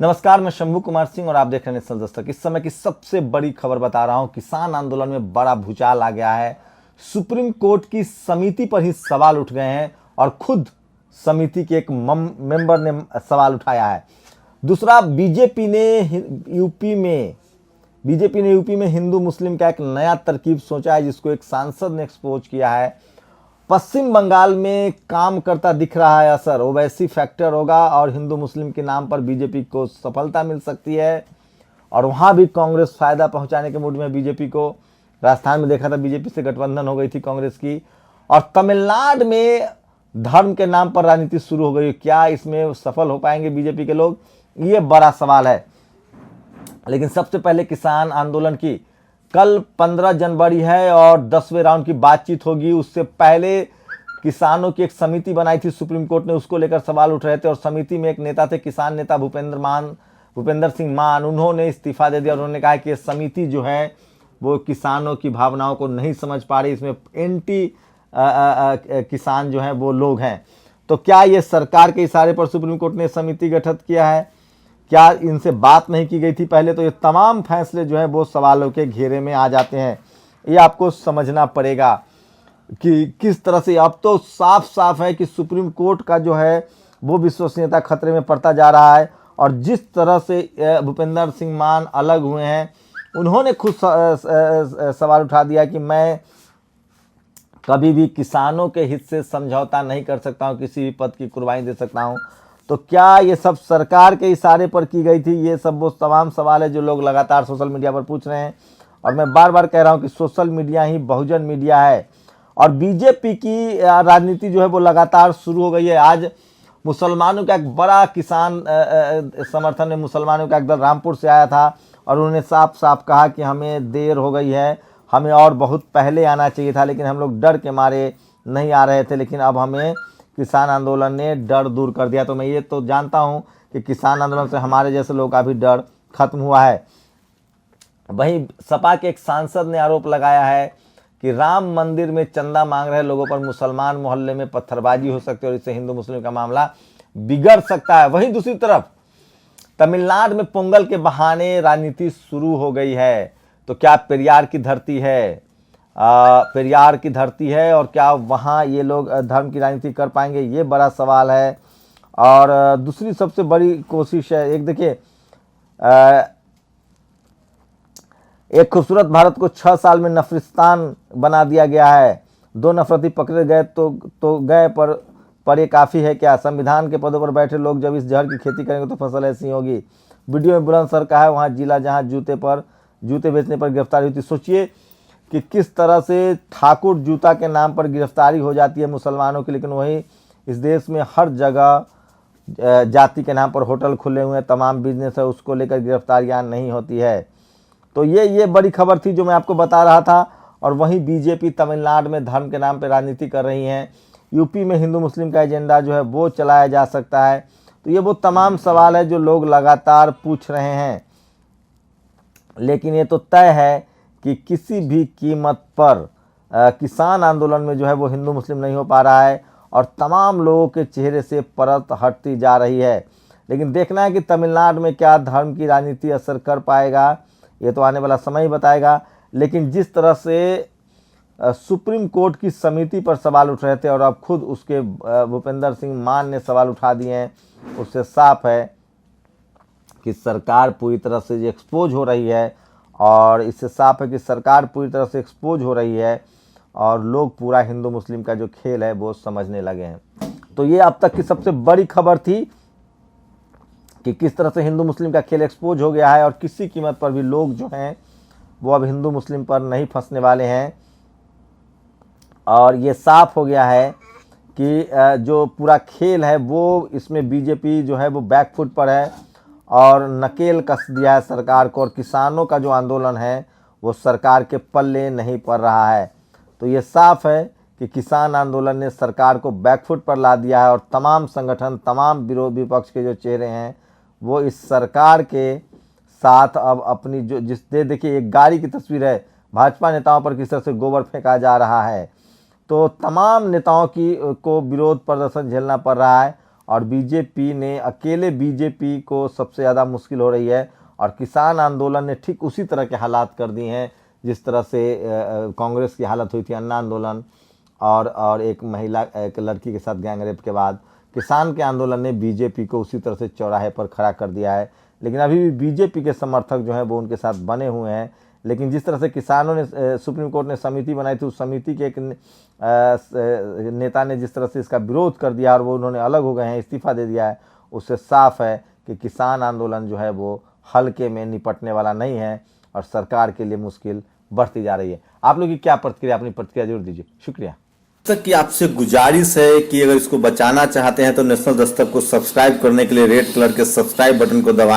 नमस्कार, मैं शंभू कुमार सिंह और आप देख रहे हैं नेशनल दस्तक। इस समय की सबसे बड़ी खबर बता रहा हूं। किसान आंदोलन में बड़ा भूचाल आ गया है। सुप्रीम कोर्ट की समिति पर ही सवाल उठ गए हैं और खुद समिति के एक मेंबर ने सवाल उठाया है। दूसरा, बीजेपी ने यूपी में हिंदू मुस्लिम का एक नया तरकीब सोचा है, जिसको एक सांसद ने एक्सपोज किया है। पश्चिम बंगाल में काम करता दिख रहा है असर, ओवैसी फैक्टर होगा और हिंदू मुस्लिम के नाम पर बीजेपी को सफलता मिल सकती है। और वहाँ भी कांग्रेस फायदा पहुंचाने के मूड में बीजेपी को। राजस्थान में देखा था बीजेपी से गठबंधन हो गई थी कांग्रेस की। और तमिलनाडु में धर्म के नाम पर राजनीति शुरू हो गई। क्या इसमें सफल हो पाएंगे बीजेपी के लोग, ये बड़ा सवाल है। लेकिन सबसे पहले किसान आंदोलन की कल 15 जनवरी है और 10वें राउंड की बातचीत होगी। उससे पहले किसानों की एक समिति बनाई थी सुप्रीम कोर्ट ने, उसको लेकर सवाल उठ रहे थे। और समिति में एक नेता थे, किसान नेता भूपेंद्र सिंह मान। उन्होंने इस्तीफा दे दिया। उन्होंने कहा कि समिति जो है वो किसानों की भावनाओं को नहीं समझ पा रही, इसमें एंटी किसान जो है वो लोग हैं। तो क्या ये सरकार के इशारे पर सुप्रीम कोर्ट ने समिति गठित किया है? क्या इनसे बात नहीं की गई थी पहले? तो ये तमाम फैसले जो है वो सवालों के घेरे में आ जाते हैं। ये आपको समझना पड़ेगा कि किस तरह से। अब तो साफ साफ है कि सुप्रीम कोर्ट का जो है वो विश्वसनीयता खतरे में पड़ता जा रहा है। और जिस तरह से भूपेंद्र सिंह मान अलग हुए हैं, उन्होंने खुद सवाल उठा दिया कि मैं कभी भी किसानों के हित से समझौता नहीं कर सकता हूँ, किसी भी पद की कुर्बानी दे सकता हूँ। तो क्या ये सब सरकार के इशारे पर की गई थी? ये सब वो तमाम सवाल है जो लोग लगातार सोशल मीडिया पर पूछ रहे हैं। और मैं बार बार कह रहा हूँ कि सोशल मीडिया ही बहुजन मीडिया है। और बीजेपी की राजनीति जो है वो लगातार शुरू हो गई है। आज मुसलमानों का एक बड़ा किसान समर्थन में मुसलमानों का एक दल रामपुर से आया था और उन्होंने साफ साफ कहा कि हमें देर हो गई है, हमें और बहुत पहले आना चाहिए था, लेकिन हम लोग डर के मारे नहीं आ रहे थे, लेकिन अब हमें किसान आंदोलन ने डर दूर कर दिया। तो मैं ये तो जानता हूं कि किसान आंदोलन से हमारे जैसे लोग का भी डर खत्म हुआ है। वहीं सपा के एक सांसद ने आरोप लगाया है कि राम मंदिर में चंदा मांग रहे लोगों पर मुसलमान मोहल्ले में पत्थरबाजी हो सकती है और इससे हिंदू मुस्लिम का मामला बिगड़ सकता है। वहीं दूसरी तरफ तमिलनाडु में पोंगल के बहाने राजनीति शुरू हो गई है। तो क्या पेरियार की धरती है, और क्या वहाँ ये लोग धर्म की राजनीति कर पाएंगे, ये बड़ा सवाल है। और दूसरी सबसे बड़ी कोशिश है, एक देखिए, एक खूबसूरत भारत को 6 साल में नफरिस्तान बना दिया गया है। 2 नफरती पकड़े गए तो गए, पर ये काफ़ी है क्या? संविधान के पदों पर बैठे लोग जब इस जहर की खेती करेंगे तो फसल ऐसी होगी। वीडियो में बुलंदशहर का है वहाँ जिला जहाँ जूते बेचने पर गिरफ्तारी हुई थी। सोचिए कि किस तरह से ठाकुर जूता के नाम पर गिरफ्तारी हो जाती है मुसलमानों की, लेकिन वही इस देश में हर जगह जाति के नाम पर होटल खुले हुए हैं, तमाम बिजनेस है, उसको लेकर गिरफ्तारियां नहीं होती है। तो ये बड़ी खबर थी जो मैं आपको बता रहा था। और वहीं बीजेपी तमिलनाडु में धर्म के नाम पर राजनीति कर रही है। यूपी में हिंदू मुस्लिम का एजेंडा जो है वो चलाया जा सकता है। तो ये वो तमाम सवाल है जो लोग लगातार पूछ रहे हैं। लेकिन ये तो तय है कि किसी भी कीमत पर किसान आंदोलन में जो है वो हिंदू मुस्लिम नहीं हो पा रहा है और तमाम लोगों के चेहरे से परत हटती जा रही है। लेकिन देखना है कि तमिलनाडु में क्या धर्म की राजनीति असर कर पाएगा, ये तो आने वाला समय ही बताएगा। लेकिन जिस तरह से सुप्रीम कोर्ट की समिति पर सवाल उठ रहे थे और अब खुद उसके भूपेंद्र सिंह मान ने सवाल उठा दिए हैं, उससे साफ है कि सरकार पूरी तरह से एक्सपोज हो रही है। और इससे साफ है कि सरकार पूरी तरह से एक्सपोज हो रही है और लोग पूरा हिंदू मुस्लिम का जो खेल है वो समझने लगे हैं। तो ये अब तक की सबसे बड़ी खबर थी कि किस तरह से हिंदू मुस्लिम का खेल एक्सपोज हो गया है और किसी कीमत पर भी लोग जो हैं वो अब हिंदू मुस्लिम पर नहीं फंसने वाले हैं। और ये साफ हो गया है कि जो पूरा खेल है वो इसमें बीजेपी जो है वो बैकफुट पर है और नकेल कस दिया है सरकार को। और किसानों का जो आंदोलन है वो सरकार के पल्ले नहीं पड़ रहा है। तो ये साफ है कि किसान आंदोलन ने सरकार को बैकफुट पर ला दिया है और तमाम संगठन, तमाम विरोधी विपक्ष के जो चेहरे हैं वो इस सरकार के साथ अब अपनी जो देखिए एक गाड़ी की तस्वीर है, भाजपा नेताओं पर किस तरह से गोबर फेंका जा रहा है। तो तमाम नेताओं को विरोध प्रदर्शन झेलना पड़ रहा है और बीजेपी ने अकेले बीजेपी को सबसे ज़्यादा मुश्किल हो रही है। और किसान आंदोलन ने ठीक उसी तरह के हालात कर दिए हैं जिस तरह से कांग्रेस की हालत हुई थी अन्ना आंदोलन और एक महिला एक लड़की के साथ गैंगरेप के बाद। किसान के आंदोलन ने बीजेपी को उसी तरह से चौराहे पर खड़ा कर दिया है। लेकिन अभी भी बीजेपी के समर्थक जो हैं वो उनके साथ बने हुए हैं। लेकिन जिस तरह से किसानों ने सुप्रीम कोर्ट ने समिति बनाई थी, उस समिति के एक नेता ने जिस तरह से इसका विरोध कर दिया और वो उन्होंने अलग हो गए हैं, इस्तीफा दे दिया है, उससे साफ है कि किसान आंदोलन जो है वो हल्के में निपटने वाला नहीं है और सरकार के लिए मुश्किल बढ़ती जा रही है। आप लोग की क्या प्रतिक्रिया, अपनी प्रतिक्रिया जरूर दीजिए। शुक्रिया। दस्तक की आपसे गुजारिश है कि अगर इसको बचाना चाहते हैं तो नेशनल दस्तक को सब्सक्राइब करने के लिए रेड कलर के सब्सक्राइब बटन को दबाएं।